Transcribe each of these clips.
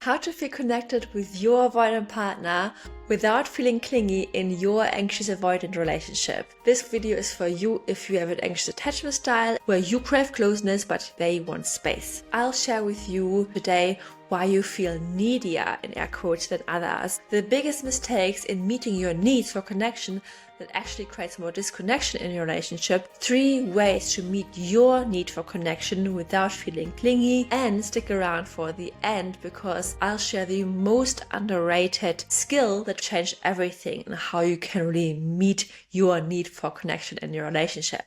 How to feel connected with your avoidant partner without feeling clingy in your anxious-avoidant relationship. This video is for you if you have an anxious attachment style where you crave closeness but they want space. I'll share with you today why you feel needier in air quotes than others, the biggest mistakes in meeting your needs for connection that actually creates more disconnection in your relationship, 3 ways to meet your need for connection without feeling clingy, and stick around for the end because I'll share the most underrated skill that changed everything and how you can really meet your need for connection in your relationship.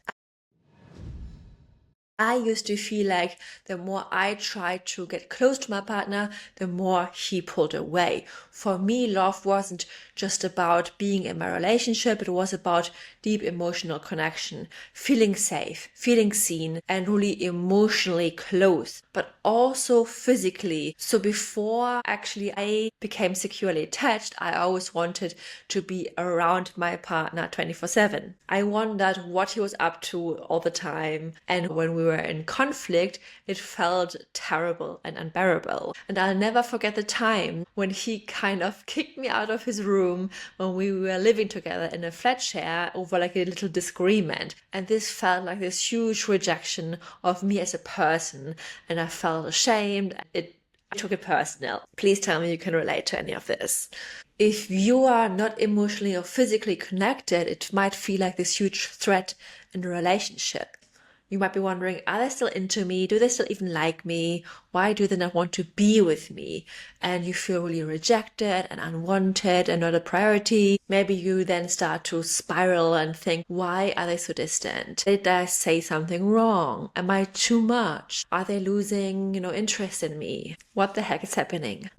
I used to feel like the more I tried to get close to my partner, the more he pulled away. For me, love wasn't just about being in my relationship, it was about deep emotional connection, feeling safe, feeling seen, and really emotionally close, but also physically. So before actually I became securely attached, I always wanted to be around my partner 24/7. I wondered what he was up to all the time, and when we were in conflict, it felt terrible and unbearable. And I'll never forget the time when he kind of kicked me out of his room when we were living together in a flat share over like a little disagreement. And this felt like this huge rejection of me as a person, and I felt ashamed. I took it personal. Please tell me you can relate to any of this. If you are not emotionally or physically connected, it might feel like this huge threat in the relationship. You might be wondering, are they still into me? Do they still even like me? Why do they not want to be with me? And you feel really rejected and unwanted and not a priority. Maybe you then start to spiral and think, why are they so distant? Did I say something wrong? Am I too much? Are they losing, interest in me? What the heck is happening?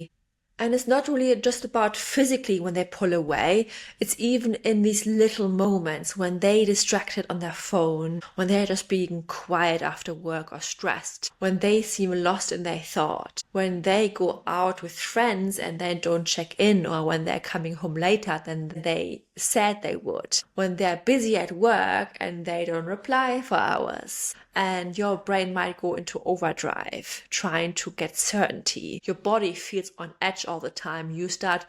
And it's not really just about physically when they pull away. It's even in these little moments when they distracted on their phone, when they're just being quiet after work or stressed, when they seem lost in their thought, when they go out with friends and they don't check in, or when they're coming home later than they said they would, when they're busy at work and they don't reply for hours. And your brain might go into overdrive, trying to get certainty. Your body feels on edge all the time. You start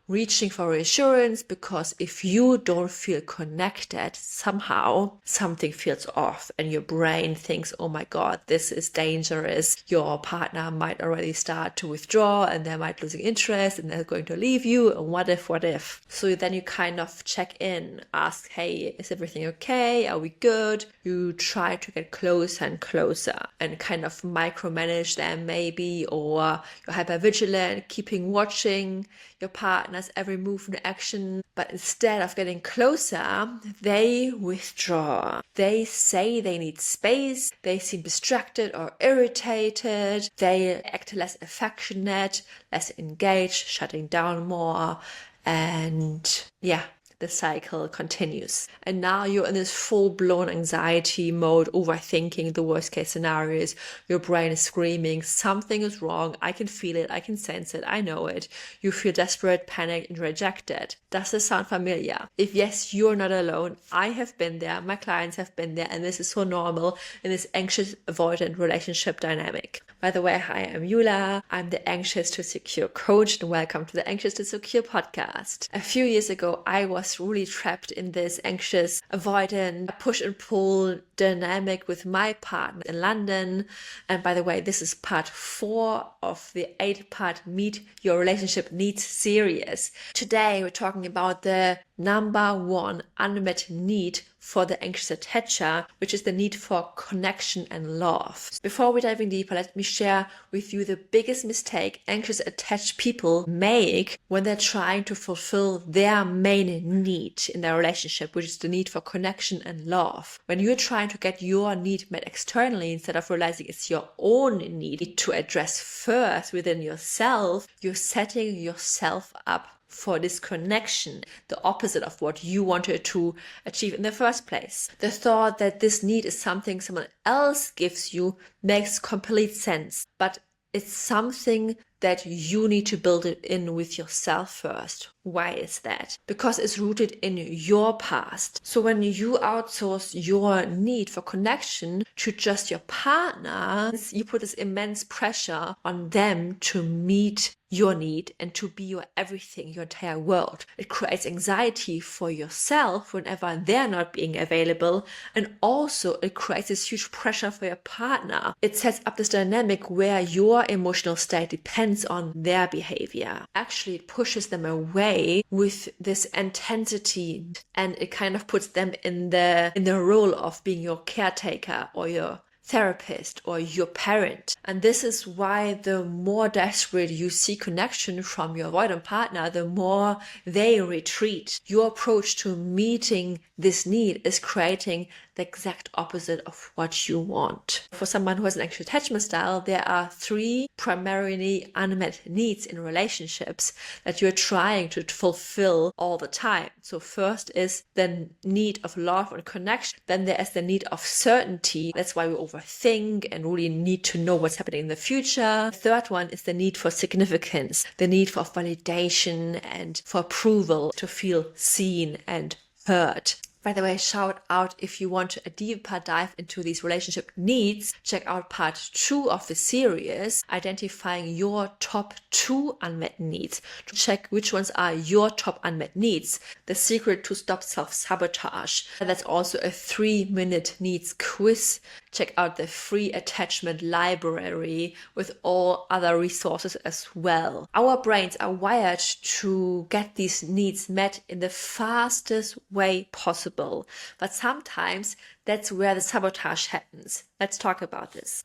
reaching for reassurance because if you don't feel connected, somehow something feels off and your brain thinks, oh my God, this is dangerous. Your partner might already start to withdraw and they might losing interest and they're going to leave you. And what if? So then you kind of check in, ask, hey, is everything okay? Are we good? You try to get closer and closer and kind of micromanage them maybe, or you're hypervigilant, keeping watching your partner's every move and action, but instead of getting closer, they withdraw. They say they need space, they seem distracted or irritated, they act less affectionate, less engaged, shutting down more, and the cycle continues. And now you're in this full-blown anxiety mode, overthinking the worst-case scenarios. Your brain is screaming, something is wrong, I can feel it, I can sense it, I know it. You feel desperate, panicked, and rejected. Does this sound familiar? If yes, you're not alone. I have been there, my clients have been there, and this is so normal in this anxious-avoidant relationship dynamic. By the way, hi, I'm Yula. I'm the Anxious to Secure coach, and welcome to the Anxious to Secure podcast. A few years ago, I was really trapped in this anxious, avoidant, push and pull dynamic with my partner in London. And by the way, this is part 4 of the 8-part Meet Your Relationship Needs series. Today, we're talking about the number 1 unmet need for the anxious attacher, which is the need for connection and love. Before we dive in deeper, let me share with you the biggest mistake anxious attached people make when they're trying to fulfill their main need in their relationship, which is the need for connection and love. When you're trying to get your need met externally instead of realizing it's your own need to address first within yourself, you're setting yourself up for disconnection, the opposite of what you wanted to achieve in the first place. The thought that this need is something someone else gives you makes complete sense, but it's something that you need to build it in with yourself first. Why is that? Because it's rooted in your past. So when you outsource your need for connection to just your partner, you put this immense pressure on them to meet your need and to be your everything, your entire world. It creates anxiety for yourself whenever they're not being available, and also it creates this huge pressure for your partner. It sets up this dynamic where your emotional state depends on their behavior. Actually, it pushes them away with this intensity, and it kind of puts them in the role of being your caretaker or your therapist or your parent. And this is why the more desperate you seek connection from your avoidant partner, the more they retreat. Your approach to meeting this need is creating the exact opposite of what you want. For someone who has an anxious attachment style, there are 3 primarily unmet needs in relationships that you're trying to fulfill all the time. So first is the need of love and connection. Then there is the need of certainty. That's why we overthink and really need to know what's happening in the future. The third one is the need for significance, the need for validation and for approval, to feel seen and heard. By the way, shout out if you want a deeper dive into these relationship needs, check out part 2 of the series, identifying your top 2 unmet needs. To check which ones are your top unmet needs. The secret to stop self-sabotage. That's also a 3-minute needs quiz. Check out the free attachment library with all other resources as well. Our brains are wired to get these needs met in the fastest way possible, but sometimes that's where the sabotage happens. Let's talk about this.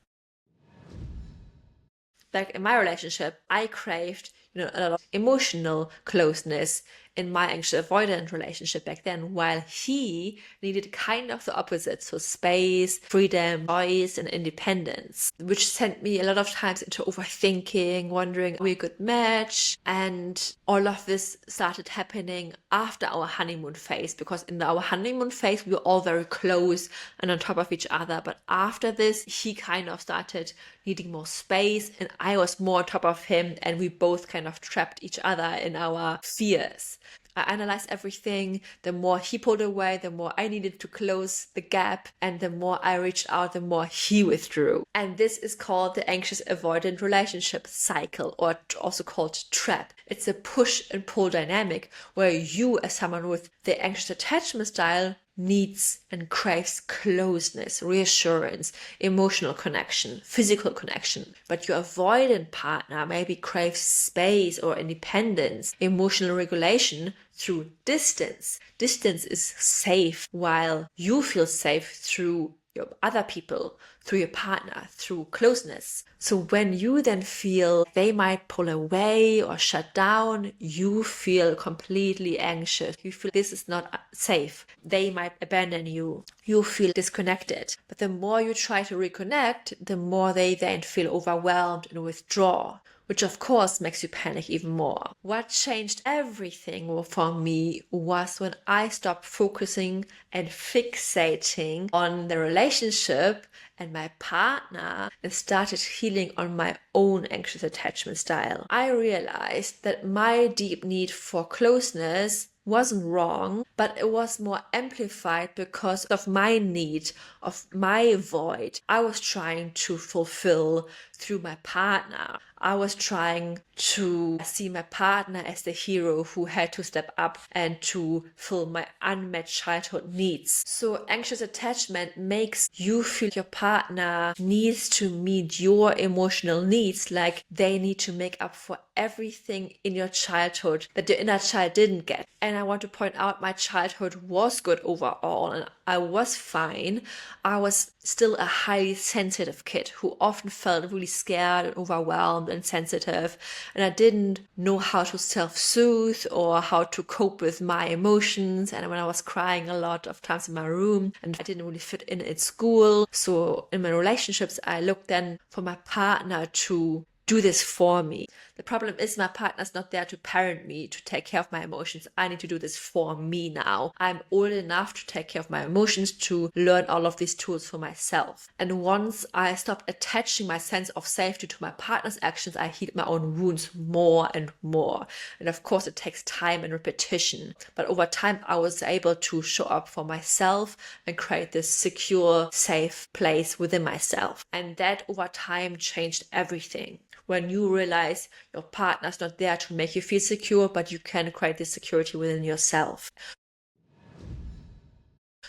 Back in my relationship, I craved a lot of emotional closeness in my anxious-avoidant relationship back then, while he needed kind of the opposite. So space, freedom, choice, and independence, which sent me a lot of times into overthinking, wondering, are we a good match? And all of this started happening after our honeymoon phase, because in our honeymoon phase, we were all very close and on top of each other. But after this, he kind of started needing more space and I was more on top of him, and we both kind of trapped each other in our fears. I analyzed everything. The more he pulled away, the more I needed to close the gap, and the more I reached out, the more he withdrew. And this is called the anxious-avoidant relationship cycle, or also called trap. It's a push and pull dynamic where you, as someone with the anxious attachment style, needs and craves closeness, reassurance, emotional connection, physical connection. But your avoidant partner maybe craves space or independence, emotional regulation through distance. Distance is safe, while you feel safe through your other people, through your partner, through closeness. So when you then feel they might pull away or shut down, you feel completely anxious. You feel this is not safe. They might abandon you. You feel disconnected. But the more you try to reconnect, the more they then feel overwhelmed and withdraw, which of course makes you panic even more. What changed everything for me was when I stopped focusing and fixating on the relationship and my partner and started healing on my own anxious attachment style. I realized that my deep need for closeness wasn't wrong, but it was more amplified because of my need, of my void I was trying to fulfill through my partner. I was trying to see my partner as the hero who had to step up and to fill my unmet childhood needs. So anxious attachment makes you feel your partner needs to meet your emotional needs, like they need to make up for everything in your childhood that the inner child didn't get. And I want to point out my childhood was good overall and I was fine. I was still a highly sensitive kid who often felt really scared and overwhelmed and sensitive, and I didn't know how to self-soothe or how to cope with my emotions. And when I was crying a lot of times in my room, and I didn't really fit in school, so in my relationships I looked then for my partner to do this for me. The problem is my partner's not there to parent me, to take care of my emotions. I need to do this for me now. I'm old enough to take care of my emotions, to learn all of these tools for myself. And once I stopped attaching my sense of safety to my partner's actions, I healed my own wounds more and more. And of course it takes time and repetition. But over time I was able to show up for myself and create this secure, safe place within myself. And that over time changed everything. When you realize Your partner's not there to make you feel secure, but you can create this security within yourself.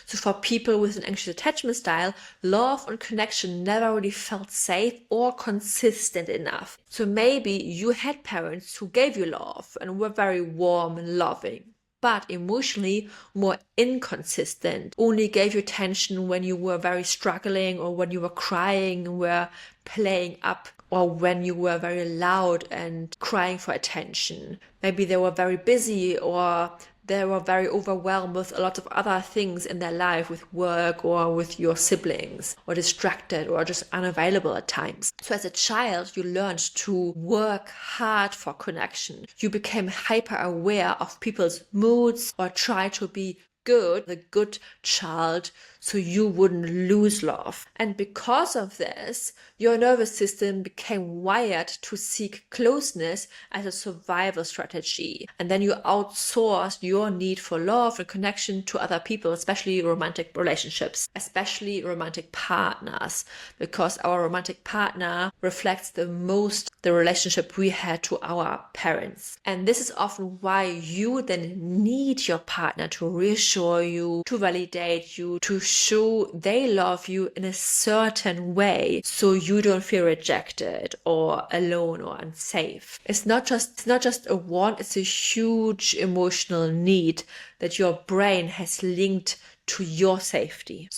So for people with an anxious attachment style, love and connection never really felt safe or consistent enough. So maybe you had parents who gave you love and were very warm and loving, but emotionally more inconsistent, only gave you attention when you were very struggling, or when you were crying and were playing up, or when you were very loud and crying for attention. Maybe they were very busy, or they were very overwhelmed with a lot of other things in their life, with work or with your siblings, or distracted or just unavailable at times. So as a child, you learned to work hard for connection. You became hyper aware of people's moods, or try to be the good child, so you wouldn't lose love. And because of this, your nervous system became wired to seek closeness as a survival strategy. And then you outsourced your need for love and connection to other people, especially romantic relationships, especially romantic partners, because our romantic partner reflects the most the relationship we had to our parents. And this is often why you then need your partner to reassure you, to validate you, to show they love you in a certain way, so you don't feel rejected or alone or unsafe. It's not just a want, it's a huge emotional need that your brain has linked to your safety.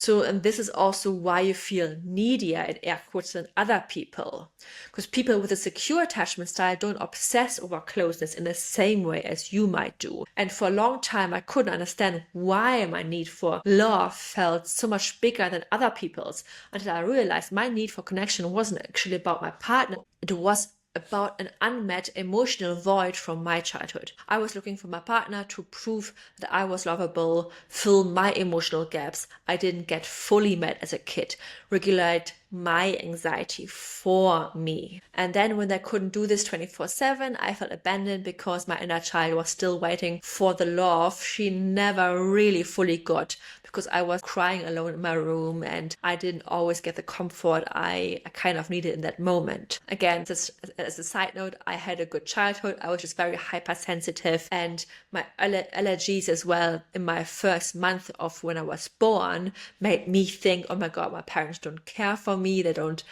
So, and this is also why you feel needier, in air quotes, than other people. Because people with a secure attachment style don't obsess over closeness in the same way as you might do. And for a long time, I couldn't understand why my need for love felt so much bigger than other people's, until I realized my need for connection wasn't actually about my partner. It was about an unmet emotional void from my childhood. I was looking for my partner to prove that I was lovable, fill my emotional gaps I didn't get fully met as a kid, regulate my anxiety for me. And then when I couldn't do this 24/7, I felt abandoned because my inner child was still waiting for the love she never really fully got, because I was crying alone in my room and I didn't always get the comfort I kind of needed in that moment. Again, just as a side note, I had a good childhood. I was just very hypersensitive, and my allergies as well in my first month of when I was born made me think, oh my God, my parents don't care for me. They don't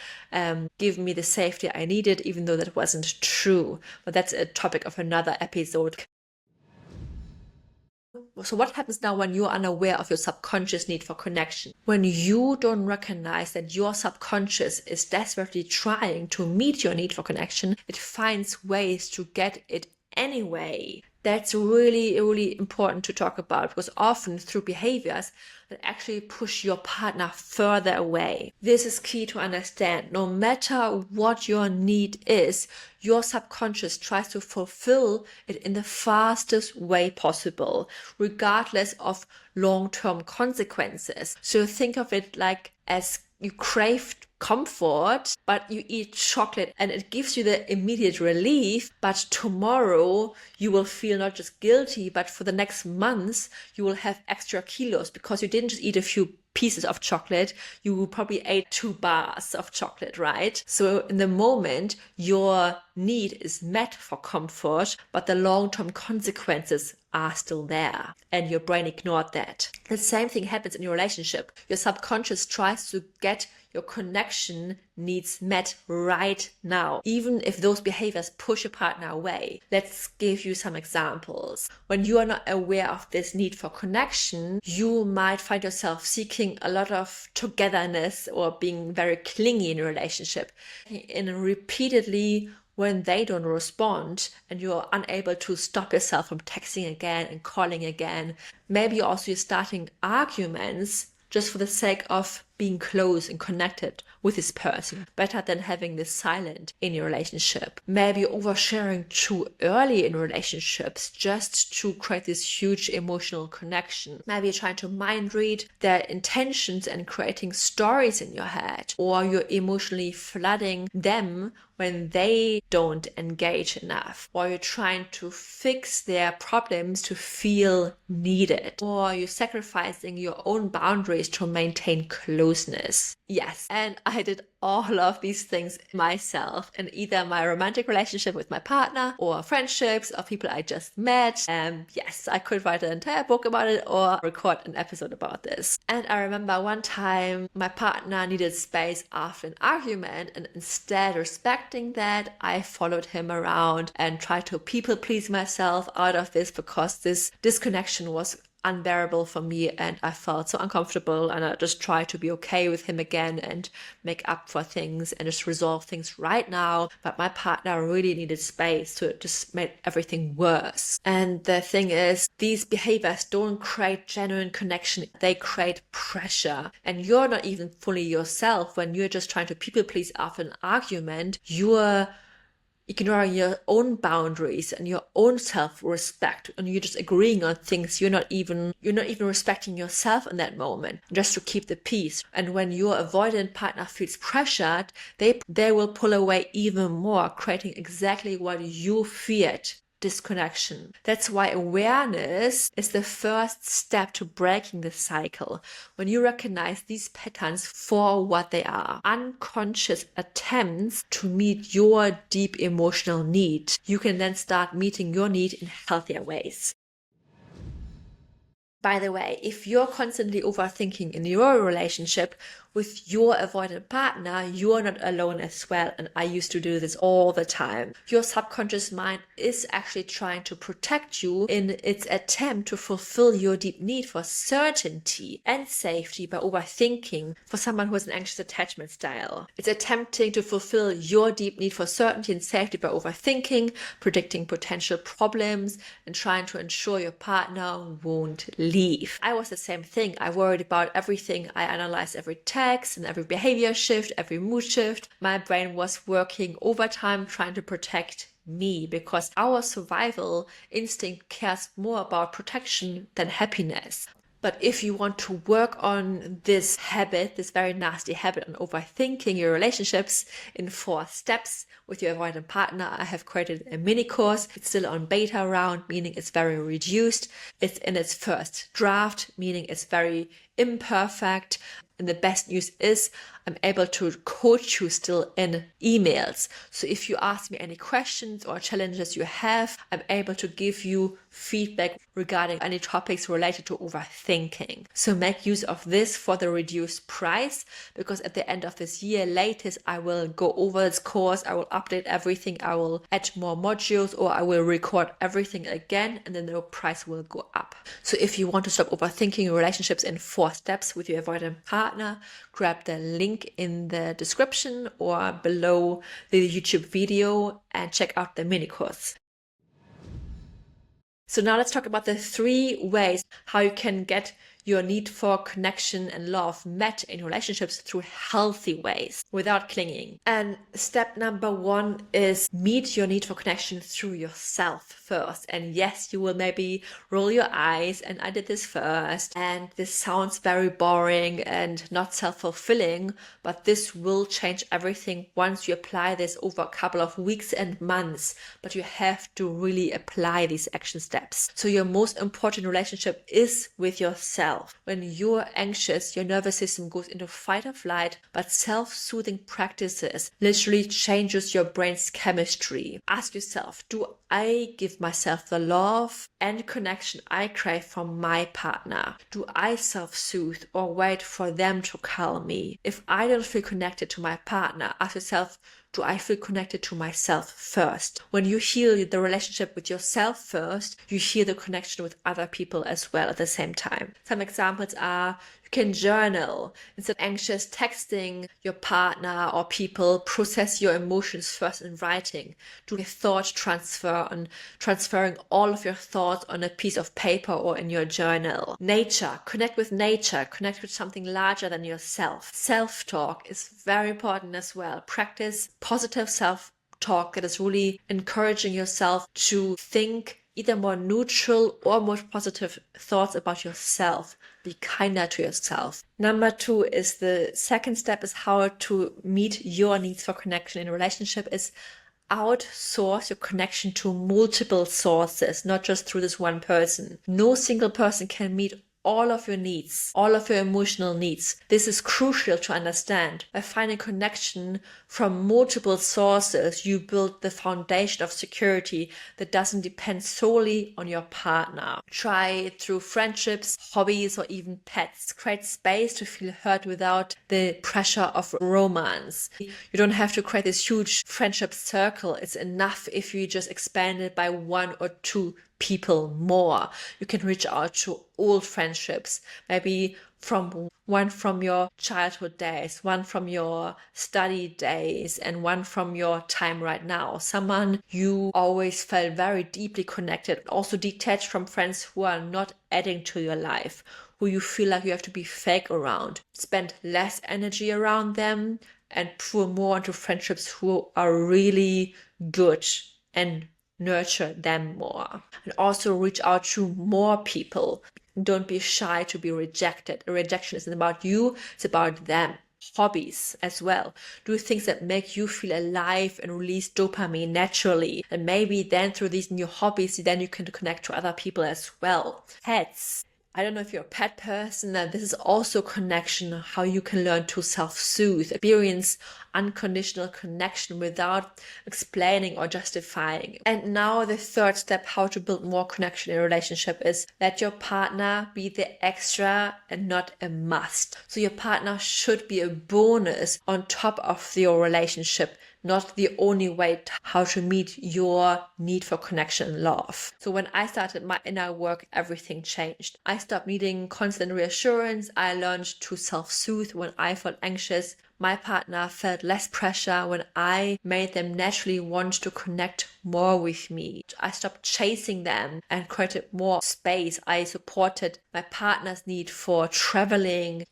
give me the safety I needed, even though that wasn't true. But that's a topic of another episode. So what happens now when you're unaware of your subconscious need for connection? When you don't recognize that your subconscious is desperately trying to meet your need for connection, it finds ways to get it anyway. That's really, really important to talk about, because often through behaviors that actually push your partner further away. This is key to understand. No matter what your need is, your subconscious tries to fulfill it in the fastest way possible, regardless of long-term consequences. So think of it like as you crave comfort, but you eat chocolate and it gives you the immediate relief, but tomorrow you will feel not just guilty, but for the next months you will have extra kilos because you didn't just eat a few pieces of chocolate, you probably ate 2 bars of chocolate, right? So in the moment, your need is met for comfort, but the long-term consequences are still there, and your brain ignored that. The same thing happens in your relationship. Your subconscious tries to get your connection needs met right now, even if those behaviors push your partner away. Let's give you some examples. When you are not aware of this need for connection, you might find yourself seeking a lot of togetherness or being very clingy in a relationship, and repeatedly when they don't respond and you're unable to stop yourself from texting again and calling again. Maybe also you're starting arguments just for the sake of being close and connected with this person, better than having this silent in your relationship. Maybe oversharing too early in relationships just to create this huge emotional connection. Maybe you're trying to mind read their intentions and creating stories in your head, or you're emotionally flooding them when they don't engage enough, or you're trying to fix their problems to feel needed, or you're sacrificing your own boundaries to maintain closeness. closeness. Yes, and I did all of these things myself in either my romantic relationship with my partner or friendships or people I just met. Yes, I could write an entire book about it or record an episode about this. And I remember one time my partner needed space after an argument, and instead respecting that, I followed him around and tried to people please myself out of this because this disconnection was unbearable for me and I felt so uncomfortable, and I just tried to be okay with him again and make up for things and just resolve things right now. But my partner really needed space, so it just made everything worse. And the thing is, these behaviors don't create genuine connection, they create pressure, and you're not even fully yourself when you're just trying to people please after an argument. You're ignoring your own boundaries and your own self-respect, and you're just agreeing on things. You're not even respecting yourself in that moment just to keep the peace. And when your avoidant partner feels pressured, they will pull away even more, creating exactly what you feared: disconnection. That's why awareness is the first step to breaking the cycle. When you recognize these patterns for what they are, unconscious attempts to meet your deep emotional need, you can then start meeting your need in healthier ways. By the way, if you're constantly overthinking in your relationship with your avoidant partner, you are not alone as well. And I used to do this all the time. Your subconscious mind is actually trying to protect you in its attempt to fulfill your deep need for certainty and safety by overthinking. For someone who has an anxious attachment style, it's attempting to fulfill your deep need for certainty and safety by overthinking, predicting potential problems, and trying to ensure your partner won't leave. I was the same thing. I worried about everything. I analyzed every text and every behavior shift, every mood shift. My brain was working overtime trying to protect me, because our survival instinct cares more about protection than happiness. But if you want to work on this habit, this very nasty habit on overthinking your relationships in 4 steps with your avoidant partner, I have created a mini course. It's still on beta round, meaning it's very reduced. It's in its first draft, meaning it's very imperfect. And the best news is I'm able to coach you still in emails. So if you ask me any questions or challenges you have, I'm able to give you feedback regarding any topics related to overthinking. So make use of this for the reduced price, because at the end of this year latest, I will go over this course. I will update everything. I will add more modules, or I will record everything again, and then the price will go up. So if you want to stop overthinking your relationships in 4 steps with your avoidant partner, grab the link in the description or below the YouTube video and check out the mini course. So now let's talk about the 3 ways how you can get your need for connection and love met in relationships through healthy ways without clinging. And step number 1 is meet your need for connection through yourself first. And yes, you will maybe roll your eyes, and I did this first, and this sounds very boring and not self-fulfilling, but this will change everything once you apply this over a couple of weeks and months. But you have to really apply these action steps. So your most important relationship is with yourself. When you're anxious, your nervous system goes into fight or flight, but self-soothing practices literally changes your brain's chemistry. Ask yourself, do I give myself the love and connection I crave from my partner? Do I self-soothe or wait for them to calm me? If I don't feel connected to my partner, ask yourself, do I feel connected to myself first? When you heal the relationship with yourself first, you heal the connection with other people as well at the same time. Some examples are, you can journal. Instead of anxious texting your partner or people, process your emotions first in writing. Do a thought transfer on transferring all of your thoughts on a piece of paper or in your journal. Nature, connect with nature, connect with something larger than yourself. Self-talk is very important as well. Practice positive self-talk that is really encouraging yourself to think either more neutral or more positive thoughts about yourself. Be kinder to yourself. Number 2 is the second step is how to meet your needs for connection in a relationship is outsource your connection to multiple sources, not just through this one person. No single person can meet all of your needs, all of your emotional needs. This is crucial to understand. By finding connection from multiple sources, you build the foundation of security that doesn't depend solely on your partner. Try it through friendships, hobbies, or even pets. Create space to feel heard without the pressure of romance. You don't have to create this huge friendship circle. It's enough if you just expand it by 1 or 2 people more. You can reach out to old friendships, maybe one from your childhood days, one from your study days, and one from your time right now. Someone you always felt very deeply connected, also detached from friends who are not adding to your life, who you feel like you have to be fake around. Spend less energy around them and pour more into friendships who are really good and nurture them more. And also reach out to more people. Don't be shy to be rejected. A rejection isn't about you, it's about them. Hobbies as well. Do things that make you feel alive and release dopamine naturally. And maybe then through these new hobbies, then you can connect to other people as well. Pets. I don't know if you're a pet person, and this is also connection, how you can learn to self-soothe, experience unconditional connection without explaining or justifying. And now the third step, how to build more connection in a relationship, is let your partner be the extra and not a must. So your partner should be a bonus on top of your relationship, not the only way how to meet your need for connection and love. So when I started my inner work, everything changed. I stopped needing constant reassurance. I learned to self-soothe when I felt anxious. My partner felt less pressure when I made them naturally want to connect more with me. I stopped chasing them and created more space. I supported my partner's need for traveling,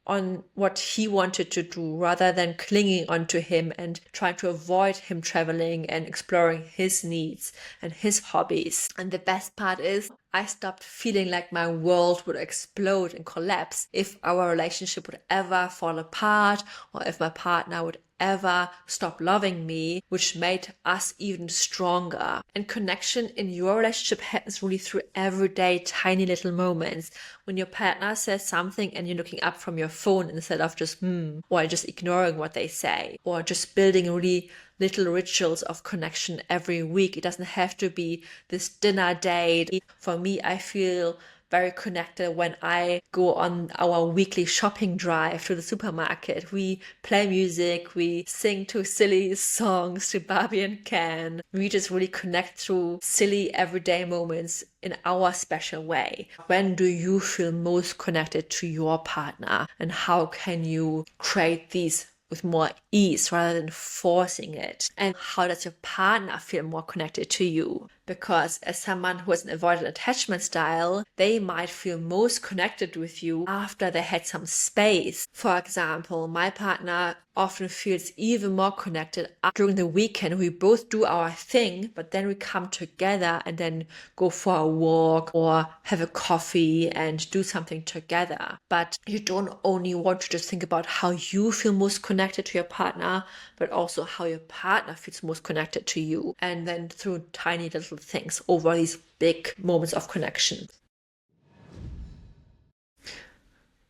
on what he wanted to do, rather than clinging onto him and trying to avoid him traveling and exploring his needs and his hobbies. And the best part is, I stopped feeling like my world would explode and collapse if our relationship would ever fall apart, or if my partner would ever stop loving me, which made us even stronger. And connection in your relationship happens really through everyday tiny little moments. When your partner says something and you're looking up from your phone instead of just or just ignoring what they say, or just building really little rituals of connection every week. It doesn't have to be this dinner date. For me, I feel very connected when I go on our weekly shopping drive to the supermarket. We play music, we sing to silly songs to Barbie and Ken. We just really connect through silly everyday moments in our special way. When do you feel most connected to your partner, and how can you create these with more ease rather than forcing it? And how does your partner feel more connected to you? Because as someone who has an avoidant attachment style, they might feel most connected with you after they had some space. For example, my partner often feels even more connected during the weekend. We both do our thing, but then we come together and then go for a walk or have a coffee and do something together. But you don't only want to just think about how you feel most connected to your partner, but also how your partner feels most connected to you. And then through tiny little things over these big moments of connection.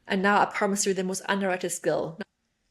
And now I promise you the most underrated skill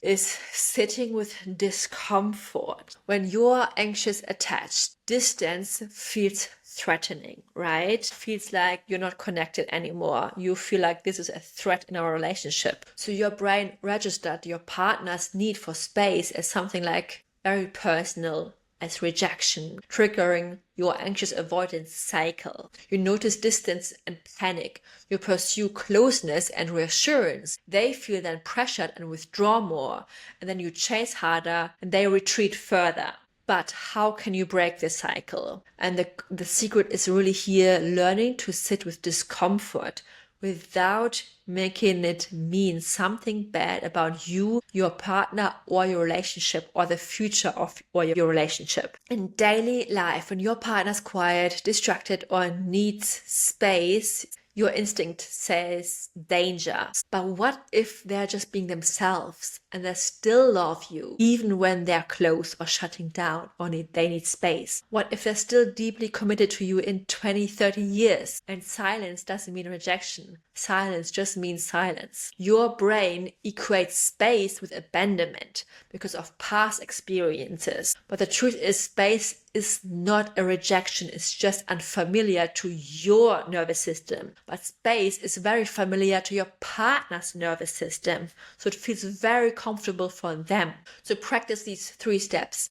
is sitting with discomfort. When you're anxious attached, distance feels threatening, right? Feels like you're not connected anymore. You feel like this is a threat in our relationship. So your brain registered your partner's need for space as something like very personal, as rejection, triggering your anxious-avoidant cycle. You notice distance and panic. You pursue closeness and reassurance. They feel then pressured and withdraw more. And then you chase harder and they retreat further. But how can you break this cycle? And the secret is really here, learning to sit with discomfort without making it mean something bad about you, your partner, or your relationship, or the future of your relationship. In daily life, when your partner's quiet, distracted, or needs space, your instinct says danger. But what if they're just being themselves and they still love you, even when they're close or shutting down or they need space? What if they're still deeply committed to you in 20, 30 years? And silence doesn't mean rejection. silence just means silence. Your brain equates space with abandonment because of past experiences. But the truth is, space is not a rejection, it's just unfamiliar to your nervous system. But space is very familiar to your partner's nervous system, so it feels very comfortable for them. So practice these 3 steps.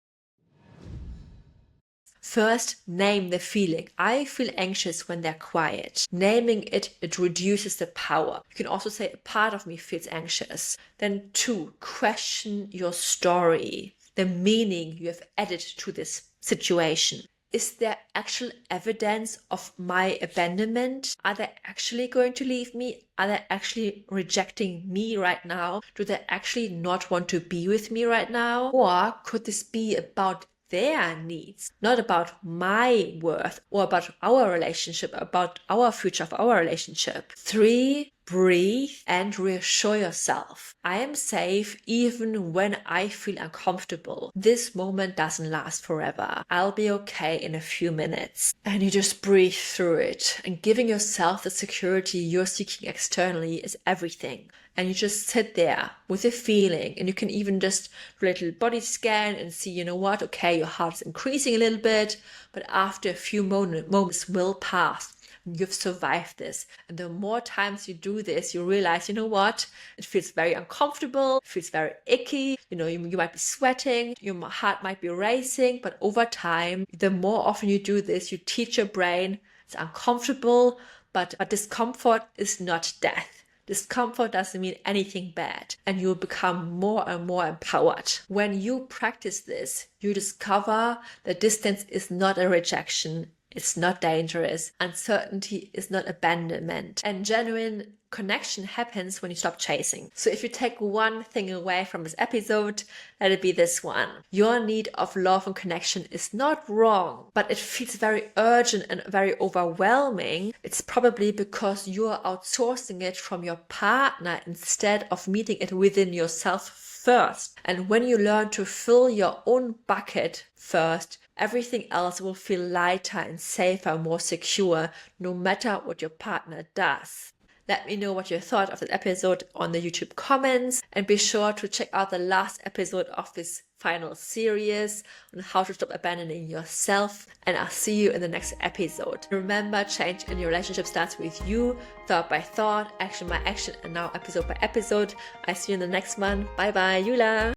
First, name the feeling. I feel anxious when they're quiet. Naming it reduces the power. You can also say, a part of me feels anxious. Then 2, question your story, the meaning you have added to this situation. Is there actual evidence of my abandonment? Are they actually going to leave me? Are they actually rejecting me right now? Do they actually not want to be with me right now? Or could this be about their needs, not about my worth or about our relationship, about our future of our relationship? 3, breathe and reassure yourself. I am safe even when I feel uncomfortable. This moment doesn't last forever. I'll be okay in a few minutes. And you just breathe through it. And giving yourself the security you're seeking externally is everything. And you just sit there with a feeling, and you can even just do a little body scan and see, you know what, okay, your heart's increasing a little bit, but after a few moments will pass. You've survived this. And the more times you do this, you realize, you know what, it feels very uncomfortable, it feels very icky, you might be sweating, your heart might be racing, but over time, the more often you do this, you teach your brain it's uncomfortable, but discomfort is not death. Discomfort doesn't mean anything bad, and you'll become more and more empowered. When you practice this, you discover that distance is not a rejection, it's not dangerous, uncertainty is not abandonment, and genuine connection happens when you stop chasing. So if you take one thing away from this episode, let it be this one. Your need of love and connection is not wrong, but it feels very urgent and very overwhelming. It's probably because you're outsourcing it from your partner instead of meeting it within yourself first. And when you learn to fill your own bucket first, everything else will feel lighter and safer, more secure, no matter what your partner does. Let me know what you thought of that episode on the YouTube comments, and be sure to check out the last episode of this final series on how to stop abandoning yourself, and I'll see you in the next episode. Remember, change in your relationship starts with you, thought by thought, action by action, and now episode by episode. I see you in the next one. Bye bye, Yula!